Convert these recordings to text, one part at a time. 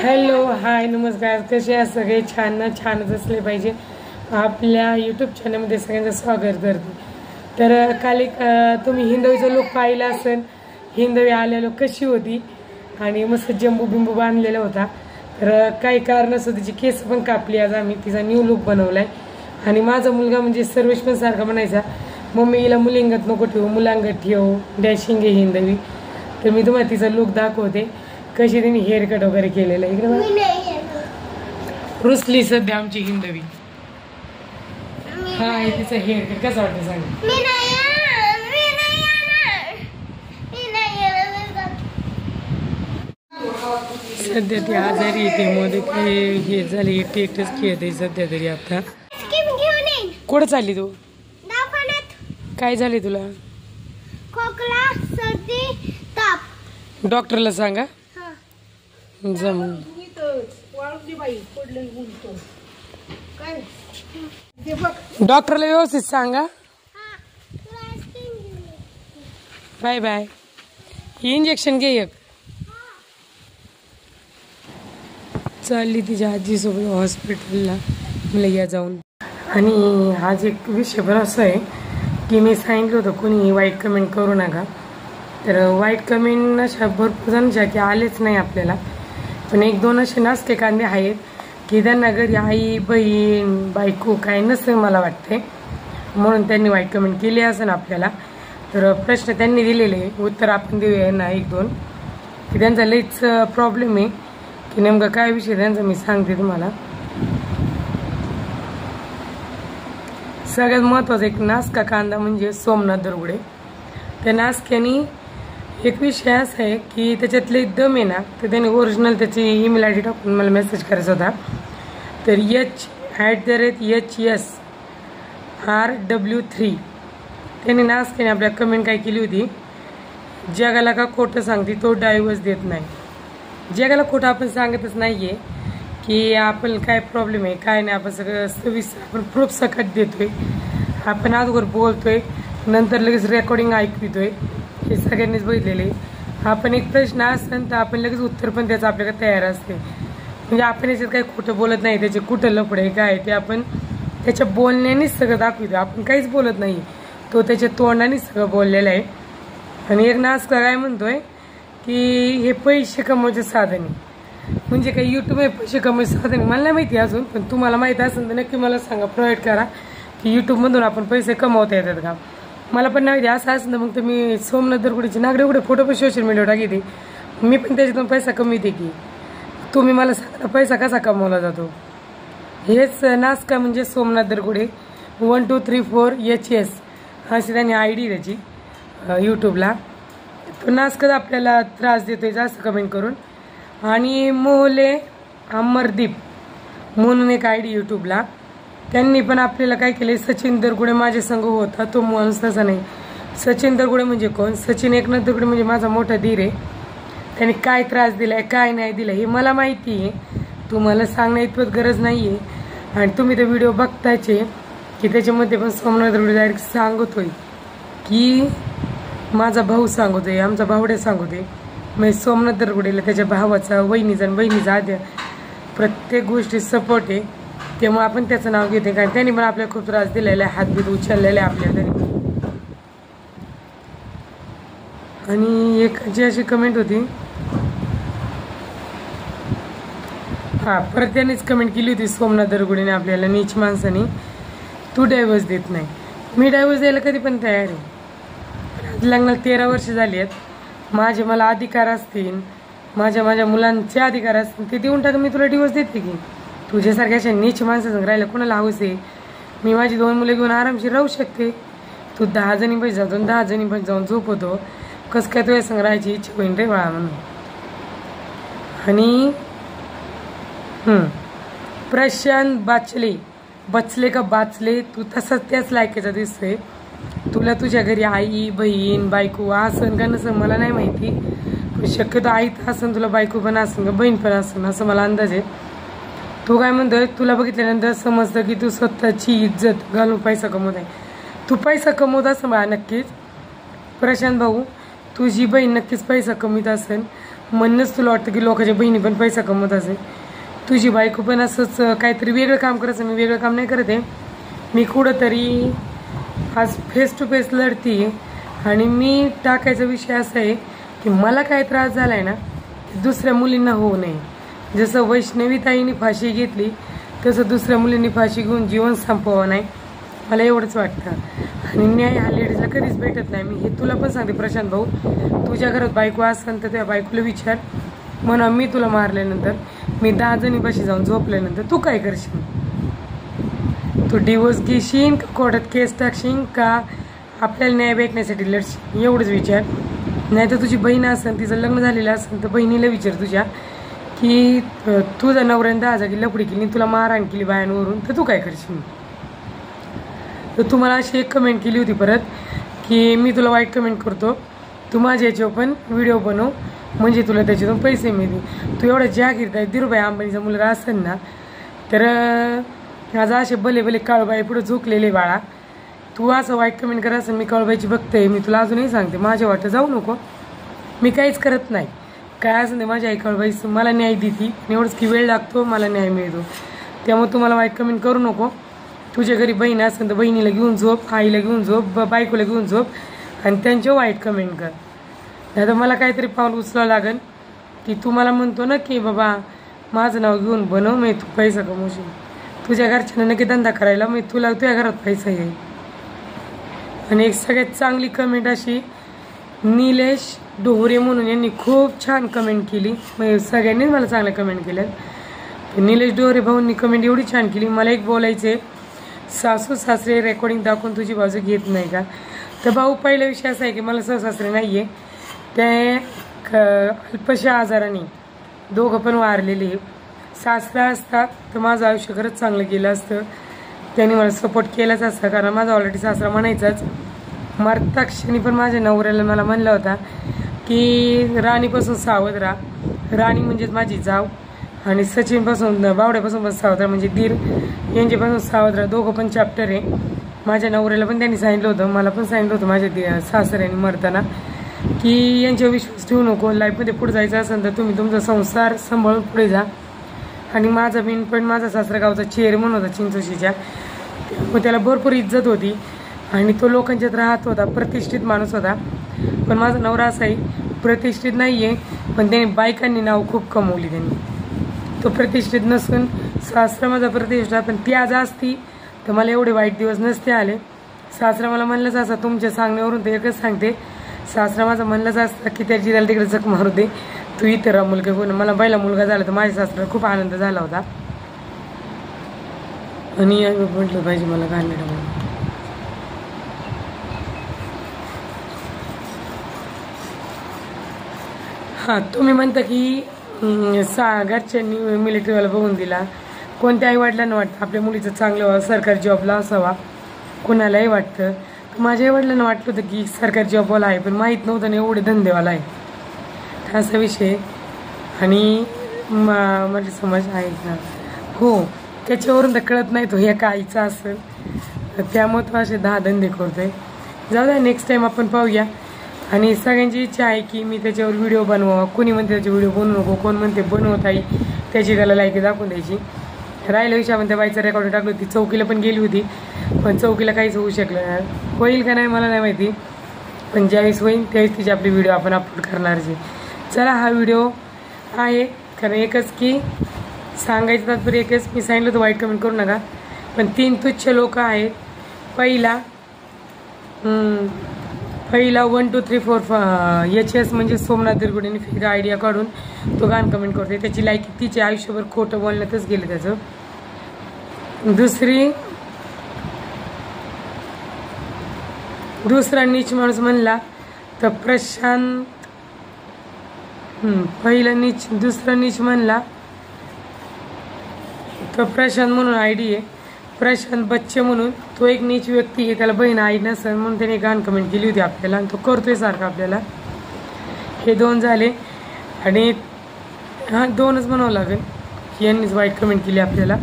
Hello hi नमस्कार, कसे आहे सगळे? छान ना? छानच असले पाहिजे. आपल्या यूट्यूब चॅनलमध्ये सगळ्यांचं स्वागत करते. तर काल एक तुम्ही हिंदवीचा लुक पाहिला असेल. हिंदवी आलेलो कशी होती आणि मस्त जंबू बिंबू बांधलेला होता. तर काही कारणास्तव तिची केस पण कापली. आज आम्ही तिचा न्यू लुक बनवलाय. आणि माझा मुलगा म्हणजे सर्वेश पण सारखा म्हणायचा, मम्मी हिला मुलिंगत नको ठेवू, मुलांगत ठेवू, डॅशिंग आहे हिंदवी. तर मी तुम्हाला तिचा लुक दाखवते कशी तिने हेअर कट वगैरे केलेलं आहे. इकडे रुसली सध्या आमची हिंदवी. हा तिचा हेअर कट कसा वाटतं सांग. सध्या ती आजारी येते मध्ये काही हे झाले, एकटेच खेळते सध्या तरी. आता कुठं चालली तू? काय झाले तुला? खोकला, सर्दी, ताप. डॉक्टरला सांगा. जमून डॉक्टरला व्यवस्थित सांगा. Bye bye. इंजेक्शन घे एक. चालली तिच्या आजीसोबत हॉस्पिटलला, मला या जाऊन. आणि आज एक विषय पण असं आहे की मी सांगितलं होतं कोणी वाईट कमेंट करू नका. तर वाईट कमेंट अशा भरपूर जणांच्या की आलेच नाही आपल्याला. पण एक दोन असे नासके कांदे आहेत की त्यांना घरी आई बहीण बायको काय नसेल मला वाटते, म्हणून त्यांनी वाईट कमेंट केली असेल आपल्याला. तर प्रश्न त्यांनी दिलेले उत्तर आपण देऊया ना एक दोन, की त्यांचा लईच प्रॉब्लेम आहे की नेमका काय विषय त्यांचा मी सांगते तुम्हाला. सगळ्यात महत्त्वाचा एक नासका कांदा म्हणजे सोमनाथ दरगुडे. त्या नासक्यानी एक विषय असा आहे की त्याच्यातले दम आहे ना, तर त्याने ओरिजिनल त्याची ईमेल ID टाकून मला मेसेज करायचा होता. तर h@HSRW3 त्याने नासक्याने आपल्या कमेंट काय केली होती, जगाला का खोटं सांगते तो डायव्हर्स देत नाही. जगाला खोटं आपण सांगतच नाही आहे की आपण काय प्रॉब्लेम आहे काय नाही. आपण सगळं सविस्तर आपण प्रूफ सकट देतोय. आपण अगोदर बोलतोय, नंतर लगेच रेकॉर्डिंग ऐकवितोय. हे सगळ्यांनीच बघितलेले. आपण एक प्रश्न असेल तर आपण लगेच उत्तर पण त्याचं आपल्याकडे तयार असते. म्हणजे आपण याच्यात काही खोटं बोलत नाही. त्याचे कुठं लफडे काय ते आपण त्याच्या बोलण्यानेच सगळं दाखवतो. आपण काहीच बोलत नाही, तो त्याच्या तोंडानेच सगळं बोललेलं आहे. आणि एक नासका काय म्हणतोय की हे पैसे कमवायचे साधन आहे. म्हणजे काही यूट्यूब हे पैसे कमवायचे साधन आहे मला नाही माहिती अजून, पण तुम्हाला माहिती असेल तर नक्की मला सांगा, प्रोव्हाइड करा की यूट्यूबमधून आपण पैसे कमवता येतात का. मला पण नाही असं असं ना, मग तर मी सोमनाथ दरगुडीचे नागडे उघडे फोटो पण सोशल मीडियावर टाकीते. मी पण त्याच्यातून पैसा कमवते की. तुम्ही मला सांगा पैसा कसा कमवला जातो. हेच नासका म्हणजे सोमनाथ दरगुडे 1234HS अशी त्यांनी ID त्याची यूट्यूबला. तो नासकाच आपल्याला त्रास देतोय जास्त कमेंट करून. आणि मोहले अमरदीप म्हणून एक ID यूट्यूबला, त्यांनी पण आपल्याला काय केले, सचिन दरगुडे माझे संघ होता तो माणूस तसा नाही. सचिन दरगुडे म्हणजे कोण? सचिन एकनाथ दरगुडे म्हणजे माझा मोठा धीर आहे. त्याने काय त्रास दिलाय काय नाही दिला हे मला माहिती आहे. तुम्हाला सांगण्या इतपत गरज नाही आहे. आणि तुम्ही तो व्हिडिओ बघतायचे की त्याच्यामध्ये पण सोमनाथ दरगुडे डायरेक्ट सांगतोय की माझा भाऊ सांगतोय, आमचा भावड्या सांगतोय. म्हणजे सोमनाथ दरगुडेला त्याच्या भावाचा वहिनीचा आणि बहिणीचा आद्या प्रत्येक गोष्टी सपोर्ट आहे. त्यामुळे आपण त्याचं नाव घेते, कारण त्यांनी पण आपल्याला खूप त्रास दिलेला आहे, हातबीत उचललेला आहे आपल्या तरी. आणि एक जी अशी कमेंट होती, हा परत त्यानेच कमेंट केली होती सोमनाथ दरगुडेने आपल्याला, नीच माणसाने, तू डायव्हर्स देत नाही. मी डायव्हर्स द्यायला कधी पण तयार आहे. लग्नाला 13 वर्ष झाली आहेत. मला अधिकार असतील, माझ्या मुलांचे अधिकार असतील ते देऊन टाक. मी तुला डिवोर्स देते की. तुझ्यासारख्या अशा नीच माणसाचं राहिलं कोणाला हवंच आहे. मी माझी 2 मुलं घेऊन आरामशीर राहू शकते. तू 10 जणी पैसे जातो 10 जणी पैसे जाऊन झोपवतो. कसं काय तुझ्या संग राहायची इच्छा होईन रे बाळा म्हणून. आणि प्रशांत बचले का बाचले, तू तसाच त्याच लायकीचा दिसतोय. तुला तुझ्या घरी आई बहीण बायको असन का नसन मला नाही माहिती, पण शक्यतो आई तर असन, तुला बायको पण असन का बहीण पण असन असं मला अंदाज आहे. तू काय म्हणतोय, तुला बघितल्यानंतर समजतं की तू स्वतःची इज्जत घालून पैसा कमवत आहे. तू पैसा कमवत असं मला नक्कीच प्रशांत भाऊ, तुझी बहीण नक्कीच पैसा कमीत असेल. म्हणूनच तुला वाटतं की लोकांच्या बहिणी पण पैसा कमवत असेल. तुझी बायको पण असंच काहीतरी वेगळं काम करायचं. मी वेगळं काम नाही करत आहे. मी कुठंतरी आज फेस टू फेस लढते आणि मी टाकायचा विषय असा आहे की मला काय त्रास झाला आहे ना दुसऱ्या मुलींना होऊ नये. जसं वैष्णवी ताईंनी फाशी घेतली तसं दुसऱ्या मुलींनी फाशी घेऊन जीवन संपवावं नाही, मला एवढंच वाटतं. आणि न्याय हा लेडीजला कधीच भेटत नाही. मी हे तुला पण सांगते प्रशांत भाऊ, तुझ्या घरात बायको असेल तर त्या बायकोला विचार, म्हणा मी तुला मारल्यानंतर, मी 10 जणीपाशी जाऊन झोपल्यानंतर तू काय करशील? तू डिवोर्स घेशील का कोर्टात केस टाकशील का आपल्याला न्याय भेटण्यासाठी लढशील? एवढंच विचार. नाही तर तुझी बहीण असेल, तिचं लग्न झालेलं असेल तर बहिणीला विचार तुझ्या की तुझा नवऱ्याने 10 जागी लपडी केली, तुला मारहाण केली बायांवरून, तर तू काय करशील? तर तुम्हाला अशी एक कमेंट केली होती परत की मी तुला वाईट कमेंट करतो, तू माझ्या याच्यावर पण व्हिडिओ बनव म्हणजे तुला त्याच्यातून पैसे मिळतील. तू एवढा जागीरदार धीरूभाई अंबानीचा मुलगा असेल ना तर आज असे भले भले काळूबाई पुढे झोकलेले बाळा, तू असं वाईट कमेंट करा असं मी काळूबाईची बघते. मी तुला अजूनही सांगते माझ्या वाटतं जाऊ नको, मी काहीच करत नाही. काय असं नाही, माझी आई काळूबाई मला न्याय देते आणि एवढंच की वेळ लागतो मला न्याय मिळतो. त्यामुळे तू मला वाईट कमेंट करू नको. तुझ्या घरी बहीण असेल तर बहिणीला घेऊन झोप, आईला घेऊन झोप, बायकोला घेऊन झोप आणि त्यांच्यावर वाईट कमेंट कर. नाही तर मला काहीतरी पाऊल उचलावं लागेल की तू मला म्हणतो ना की बाबा माझं नाव घेऊन बनव, मी तू पैसा कमवशील. तुझ्या घरच्यांना नक्की धंदा करायला मी तुला तुझ्या घरात पैसा येईल. आणि एक सगळ्यात चांगली कमेंट अशी निलेश डोहरे म्हणून यांनी खूप छान कमेंट केली. म्हणजे सगळ्यांनीच मला चांगल्या कमेंट केल्या. निलेश डोहरे भाऊंनी कमेंट एवढी छान केली. मला एक बोलायचे, सासू सासरे रेकॉर्डिंग दाखवून तुझी बाजू घेत नाही का? तर भाऊ पहिला विषय असा आहे की मला सासू सासरे नाही आहे, ते अल्पशा आजाराने दोघं पण वारलेले. सासरा असता तर माझं आयुष्य खरंच चांगलं गेलं असतं, त्यांनी मला सपोर्ट केलाच असता. कारण माझा ऑलरेडी सासरा म्हणायचाच, मरताक्षणी पण माझ्या नवऱ्याला मला म्हणला होता की राणीपासून सावध राहा. राणी म्हणजेच माझी जाव आणि सचिनपासून बावड्यापासून पण सावध राहा म्हणजे दीर यांच्यापासून सावध राहा. दोघं पण चॅप्टर आहे. माझ्या नवऱ्याला पण त्यांनी सांगितलं होतं, मला पण सांगितलं होतं माझ्या सासऱ्याने मरताना की यांच्यावर विश्वास ठेवू नको. लाईफमध्ये पुढे जायचं असेल तर तुम्ही तुमचा संसार सांभाळून पुढे जा. आणि माझा बिन पण माझा सासरा गावचा चेअरमन होता चिंचोशीच्या, मग त्याला भरपूर इज्जत होती आणि तो लोकांच्यात राहत होता, प्रतिष्ठित माणूस होता. पण माझा नवरा असाही प्रतिष्ठित नाही आहे, पण त्याने बायकांनी नाव खूप कमवली. त्यांनी तो प्रतिष्ठित नसून सासरा माझा प्रतिष्ठित, पण ती आज असती तर मला एवढे वाईट दिवस नसते आले. सासरा मला म्हणलंच असं, तुमच्या सांगण्यावरून ते एकच सांगते, सासरा माझा म्हणलंच असतं की त्या जिराला तिकडे जख मारू दे, तू इथे राहा मुलगा कोण. मला पहिला मुलगा झाला तर माझ्या सासऱ्याला खूप आनंद झाला होता आणि म्हटलं पाहिजे मला काढलं म्हणून. हां, तुम्ही म्हणता की घरच्यांनी मिलिटरीवाला बघून दिला. कोणत्या आईवडिलांना वाटतं आपल्या मुलीचं चांगलं व्हावं, सरकारी जॉबला असावा, कोणालाही वाटतं. माझ्या आईवडिलांना वाटलं होतं की सरकारी जॉबवाला आहे, पण माहीत नव्हतं ना एवढे धंदेवाला आहे, असा विषय. आणि माझी समज आहे ना, हो त्याच्यावरून तर कळत नाही तो एका आईचा असेल, त्यामुळे तो असे 10 धंदे करतोय. जाऊ द्या, नेक्स्ट टाइम आपण पाहूया. आणि सगळ्यांची इच्छा आहे की मी त्याच्यावर व्हिडिओ बनवावा. कोणी म्हणते त्याचे व्हिडिओ बनवू नको, कोण म्हणते बनवत आहे, त्याची त्याला लायकी दाखवून द्यायची. राहिलं विषय आपण त्या बाईचं रेकॉर्ड टाकली होती, चौकीला पण गेली होती, पण चौकीला काहीच होऊ शकलं नाही. होईल का नाही मला नाही माहिती, पण ज्यावेळेस होईल त्यावेळेस तिची आपली व्हिडिओ आपण अपलोड करणार जी. चला, हा व्हिडिओ आहे कारण एकच की सांगायचं तात्पर्य एकच, मी सांगितलं तर वाईट कमेंट करू नका. पण 3 तुच्छ लोक आहेत. पहिला 1 2 3 4 HS म्हणजे सोमनाथ दिरगुडेने फेक आयडिया काढून तो गाण कमेंट करतोय, त्याची लायकी तिचे आयुष्यभर खोटं बोलण्यातच गेले त्याचं. दुसरा नीच माणूस म्हणला तर प्रशांत. पहिला नीच, दुसरा नीच म्हणला तर प्रशांत म्हणून आयडी आहे, प्रशांत बच्चे म्हणून. तो एक नीच व्यक्ती आहे, त्याला बहीण आई नसेल म्हणून त्याने गाण कमेंट केली होती आपल्याला आणि तो करतोय सारखं आपल्याला. हे 2 झाले आणि हां 2च म्हणावं लागेल, यांनीच वाईट कमेंट केली आपल्याला.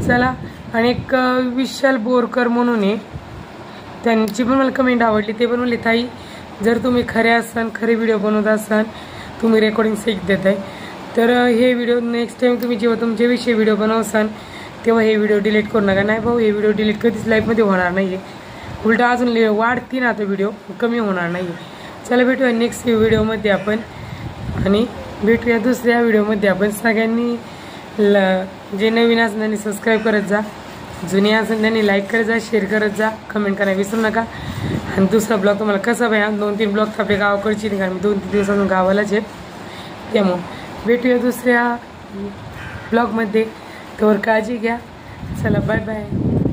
चला, आणि एक विशाल बोरकर म्हणून आहे, त्यांची पण मला कमेंट आवडली. ते पण म्हणले ताई जर तुम्ही खरे असाल, खरे व्हिडिओ बनवत असाल तुम्ही रेकॉर्डिंग सहित देत आहे. तर हे व्हिडिओ नेक्स्ट टाईम तुम्ही जेव्हा तुमच्याविषयी व्हिडिओ बनवसाल तेव्हा हे व्हिडिओ डिलीट करू नका. नाही भाऊ, हे व्हिडिओ डिलीट कधीच लाईफमध्ये होणार नाही आहे. उलटा अजून वाढती ना तो व्हिडिओ, कमी होणार नाही आहे. चला भेटूया नेक्स्ट व्हिडिओमध्ये आपण, आणि भेटूया दुसऱ्या व्हिडिओमध्ये आपण. सगळ्यांनी जे नवीन असेल त्यांनी सबस्क्राईब करत जा, जुने असेल त्यांनी लाईक करत जा, शेअर करत जा, कमेंट करायला विसरू नका. आणि दुसरा ब्लॉग तुम्हाला कसा पाहिजे, 2-3 ब्लॉग आपल्या गावाकडची, कारण मी 2-3 दिवसातून गावालाच आहे. त्यामुळं भेटूया दुसऱ्या ब्लॉगमध्ये. तोवर काळजी घ्या. चला बाय बाय.